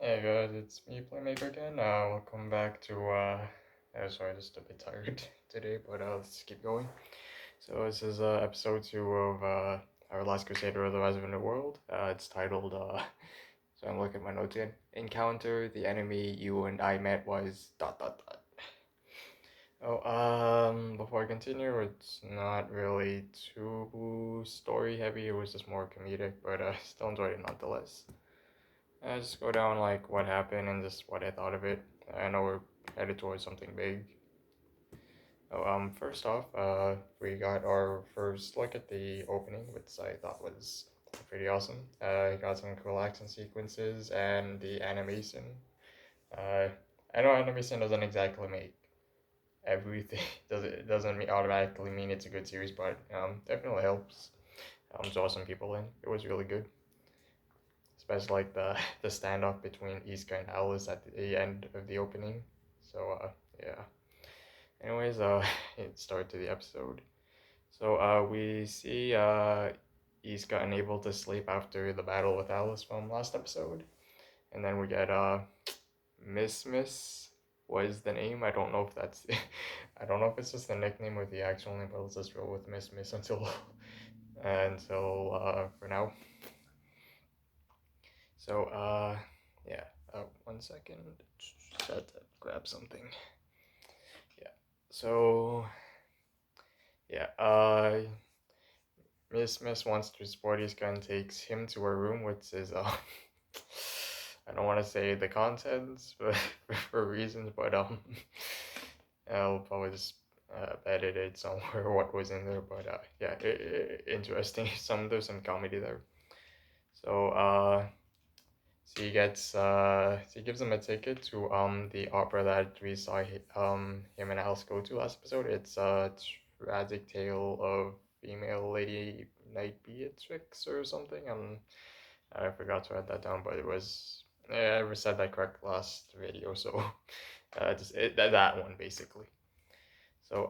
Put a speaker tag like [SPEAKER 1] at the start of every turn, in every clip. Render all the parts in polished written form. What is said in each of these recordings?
[SPEAKER 1] Hey guys, it's me, Playmaker again. Welcome back to, sorry, just a bit tired today, but let's keep going. So this is episode 2 of our last Crusader of the Rise of the New World. It's titled, so I'm looking at my notes again. Encounter, the enemy you and I met was ... Oh, before I continue, it's not really too story heavy, it was just more comedic, but still enjoyed it nonetheless. Just go down like what happened and just what I thought of it. I know we're headed towards something big. Oh, first off, we got our first look at the opening, which I thought was pretty awesome. Got some cool action sequences and the animation. Uh, I know animation doesn't exactly make everything. Doesn't automatically mean it's a good series, but definitely helps. Draw some people in. It was really good. Especially like the standoff between Iska and Alice at the end of the opening. So yeah. Anyways, it start to the episode. So we see Iska unable to sleep after the battle with Alice from last episode, and then we get Miss was the name. I don't know if that's I don't know if it's just the nickname or the actual name, but let's just roll with Miss until for now. So, yeah, 1 second. Just had to grab something. Yeah. So, yeah, Miss wants to support his gun, takes him to her room, which is, I don't want to say the contents, but for reasons, but, I'll probably just edit it somewhere what was in there, but, yeah, interesting. There's some comedy there. So, she gives him a ticket to the opera that we saw him and Alice go to last episode. It's a tragic tale of female lady Knight Beatrix or something. I forgot to write that down, but it was I ever said that correct last video, so that one basically. So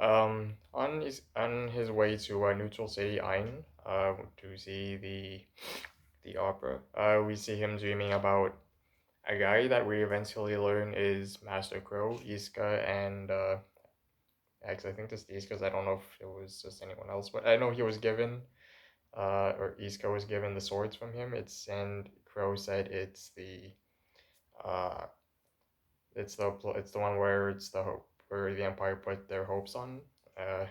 [SPEAKER 1] on his way to Neutral City Ein to see the opera, we see him dreaming about a guy that we eventually learn is Master Crow, Iska, and actually I think this is because I don't know if it was just anyone else, but I know he was given, or Iska was given the swords from him. And Crow said uh, it's the one where it's the hope where the Empire put their hopes on,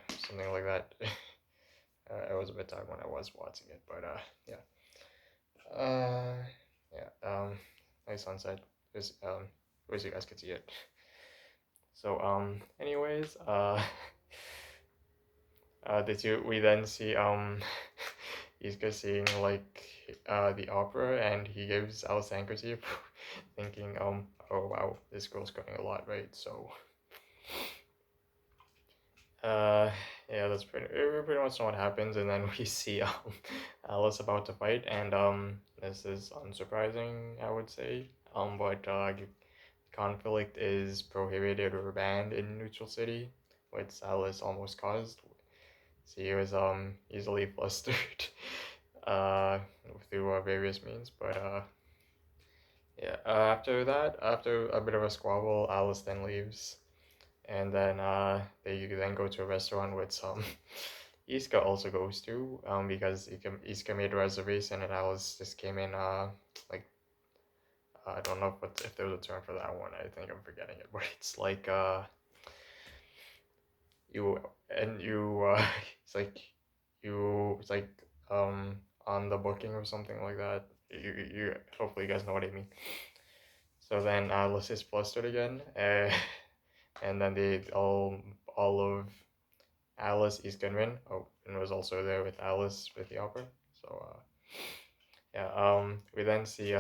[SPEAKER 1] something like that. I was a bit tired when I was watching it, but yeah, yeah, nice sunset. Just wish you guys could see it. So anyways, we then see he's just seeing like the opera, and he gives Alice handkerchief, thinking oh wow, this girl's crying a lot, right? So uh yeah, that's pretty much what happens, and then we see Alice about to fight, and this is unsurprising, I would say, but conflict is prohibited or banned in Neutral City, which Alice almost caused. She was easily flustered uh, through various means, but yeah. After a bit of a squabble, Alice then leaves, and then they then go to a restaurant which Iska also goes to because Iska made a reservation and Alice just came in like I don't know if there was a term for that one. I think I'm forgetting it, but it's like you it's like it's like on the booking or something like that. You hopefully you guys know what I mean. So then Alice is flustered again, and then all of Alice is Gunrin. Oh, and was also there with Alice with the opera. So yeah, we then see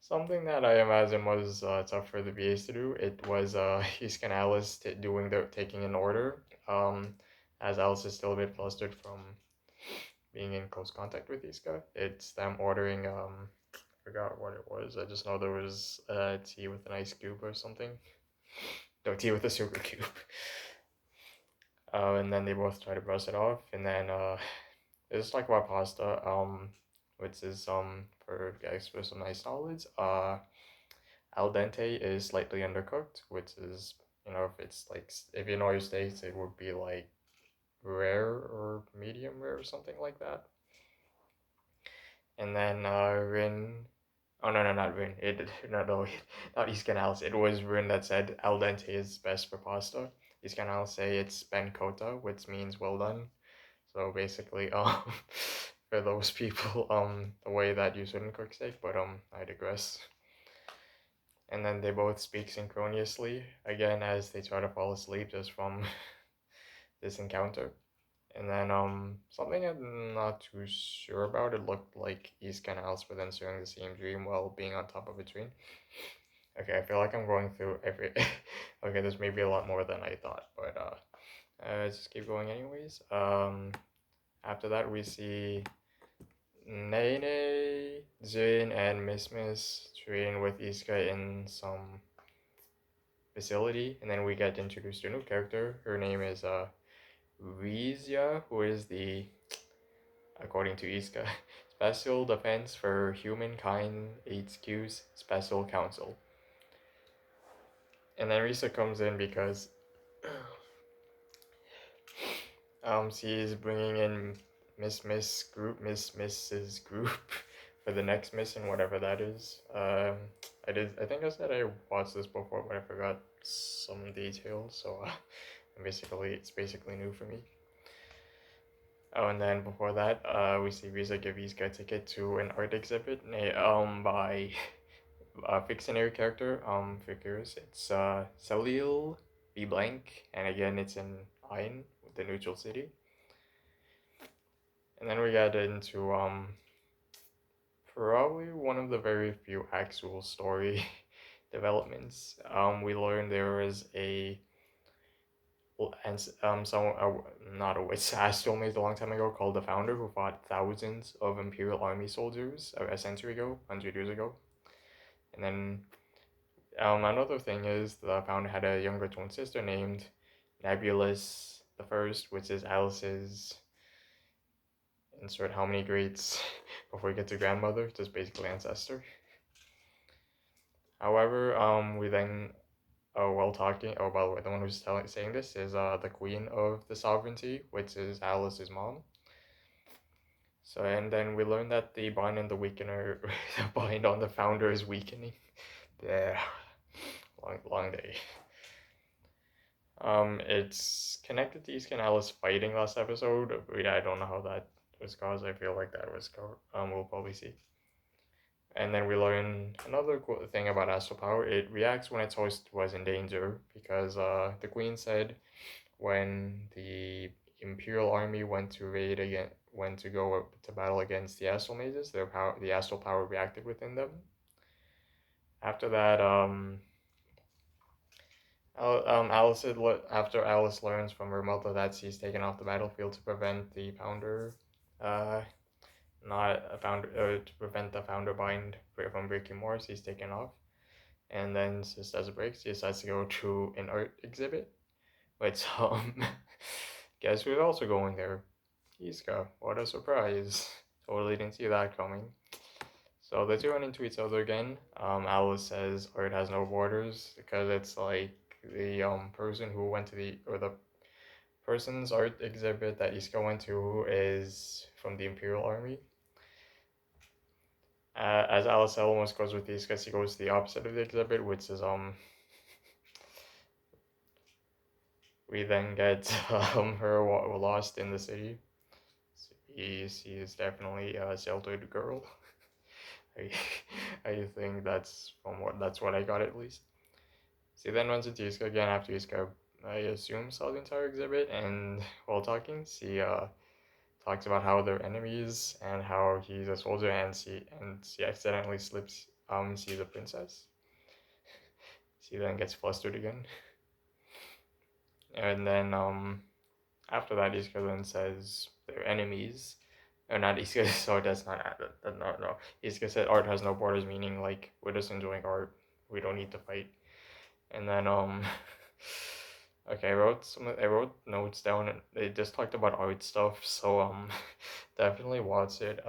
[SPEAKER 1] something that I imagine was tough for the VAs to do. It was Iska and Alice doing their taking an order. As Alice is still a bit flustered from being in close contact with Iska. It's them ordering I forgot what it was. I just know there was tea with an ice cube or something. No, tea with a sugar cube. And then they both try to brush it off, and then it's like about pasta, which is for guys with some nice knowledge. Al dente is slightly undercooked, which is, if it's like, if you know your steaks, it would be like rare or medium rare or something like that. And then Rin, oh no, no, not Rin, no, no, not East Canals, it was Rin that said al dente is best for pasta. East Canals say it's ben cota, which means well done. So basically, for those people, the way that you shouldn't cook steak, but I digress. And then they both speak synchronously again as they try to fall asleep just from this encounter. And then something I'm not too sure about. It looked like East Canals were then sharing the same dream while being on top of a tree. Okay, I feel like I'm going through every. Okay, there's maybe a lot more than I thought, but let's just keep going anyways. After that we see Nene, Jin, and Miss train with Iska in some facility, and then we get introduced to a new character. Her name is Rizia, who is the, according to Iska, Special Defense for Humankind HQ's Special Counsel. And then Risa comes in because she's bringing in Miss's group for the next mission, whatever that is. I think I said I watched this before, but I forgot some details, so it's basically new for me. Oh, and then before that, we see Risa give Iska a ticket to an art exhibit by a fictionary character figures. It's Salil B blank, and again it's in Ain, the neutral city. And then we get into probably one of the very few actual story developments. We learned there was a and someone not a witch astromate a long time ago called the Founder, who fought thousands of Imperial Army soldiers a century ago, 100 years ago. And then another thing is the Founder had a younger twin sister named Nebulous the First, which is Alice's, insert how many greats before we get to grandmother, just basically ancestor. However, we then, while talking, oh, by the way, the one who's saying this is the Queen of the Sovereignty, which is Alice's mom. So, and then we learn that the bind on the weakener, the bind on the Founder is weakening. Yeah, long day. It's connected to East and Alice fighting last episode. I don't know how that was caused. I feel like that was covered. We'll probably see. And then we learn another cool thing about astral power. It reacts when its host was in danger, because the Queen said when the Imperial Army went to go to battle against the astral mages, the astral power reacted within them. After that, after Alice learns from her mother that she's taken off the battlefield to prevent the Founder, to prevent the Founder bind from breaking more, she's taken off. And then just as a break, she decides to go to an art exhibit. Which guess who's also going there? Iska. What a surprise! Totally didn't see that coming. So the two run into each other again. Alice says art has no borders because it's like the person who went to the person's art exhibit that Iska went to is from the Imperial Army. As Alice almost goes with Iska, she goes to the opposite of the exhibit, which is we then get her lost in the city. She is definitely a sheltered girl. I think that's what I got at least. She then runs into Iska again after Iska, I assume, saw the entire exhibit, and while talking, she talks about how they're enemies and how he's a soldier, and she accidentally slips she's a princess. She then gets flustered again, and then after that, Iska then says they're enemies. Or not Iska, so that's not, no. Iska said art has no borders, meaning like we're just enjoying art. We don't need to fight. And then okay, I wrote notes down, and they just talked about art stuff, so definitely watch it.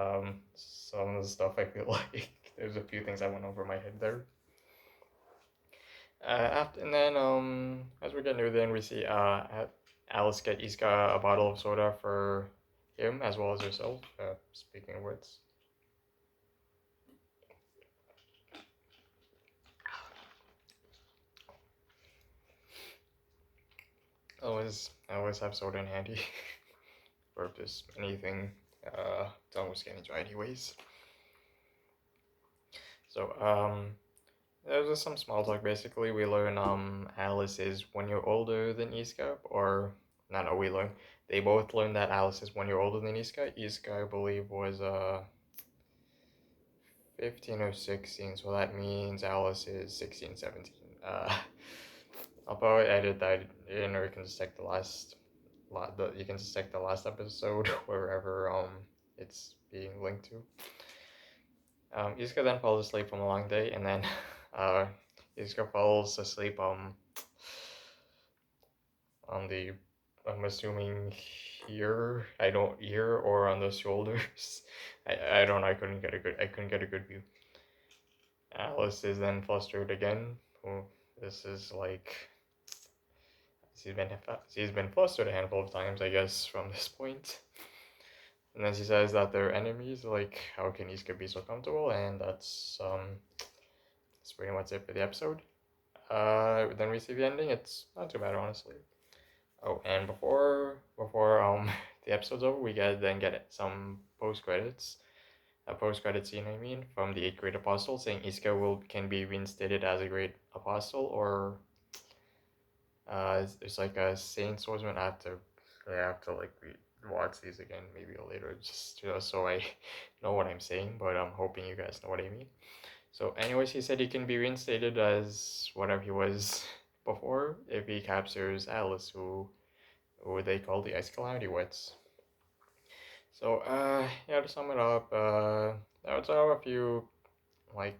[SPEAKER 1] Some of the stuff I feel like there's a few things I went over my head there. After and then as we get near the end, we see Alice get Iska a bottle of soda for him as well as herself. Speaking of words, I always have soda in handy for just anything. It's almost getting dry anyways. So there's just some small talk. Basically, we learn Alice is 1 year older than Iska, or no, we learn they both learn that Alice is 1 year older than Iska. Iska, I believe, was 15 or 16, so that means Alice is 16, 17. I'll probably edit that in, or you can just check the last you can just check the last episode wherever it's being linked to. Iska then falls asleep from a long day, and then uh, Iska falls asleep on the, I'm assuming here, I don't, ear or on the shoulders. I don't know. I couldn't get a good view. Alice is then flustered again. Oh, this is like she's been she's been flustered a handful of times, I guess, from this point. And then she says that they're enemies. Like, how can Iska be so comfortable? And that's pretty much it for the episode. Then we see the ending. It's not too bad, honestly. Oh, and before the episode's over, we get some post credits. A post credit scene, I mean, from the eighth grade apostle saying Iska can be reinstated as a great apostle, or it's like a saint swordsman. I have to like watch these again maybe later, just so I know what I'm saying. But I'm hoping you guys know what I mean. So, anyways, he said he can be reinstated as whatever he was before if he captures Alice, who they call the Ice Calamity Wits. So, yeah, to sum it up, I would say a few like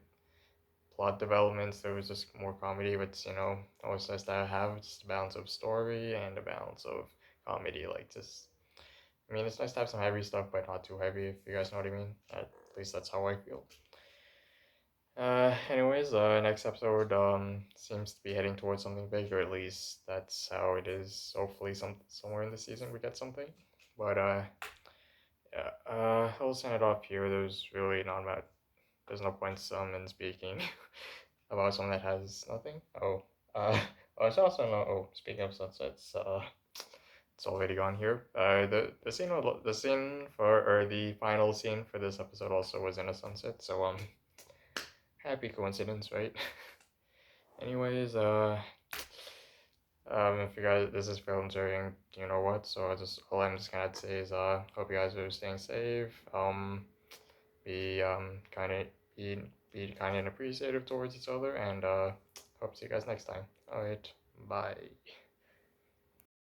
[SPEAKER 1] plot developments. There was just more comedy, but always nice to have just a balance of story and a balance of comedy. Like, just, I mean, it's nice to have some heavy stuff, but not too heavy. If you guys know what I mean. At least that's how I feel. Anyways, next episode seems to be heading towards something big, or at least that's how it is. Hopefully, somewhere in the season we get something. But yeah, I'll send it off here. There's no point in speaking about something that has nothing. It's also no. Oh, speaking of sunsets, it's already gone here. The scene for or the final scene for this episode also was in a sunset. So happy coincidence, right? Anyways, if you guys, this is filmed during, you know what, so all I'm just gonna say is, hope you guys are staying safe, be, kind of, be kind and appreciative towards each other, and, hope to see you guys next time. Alright, bye.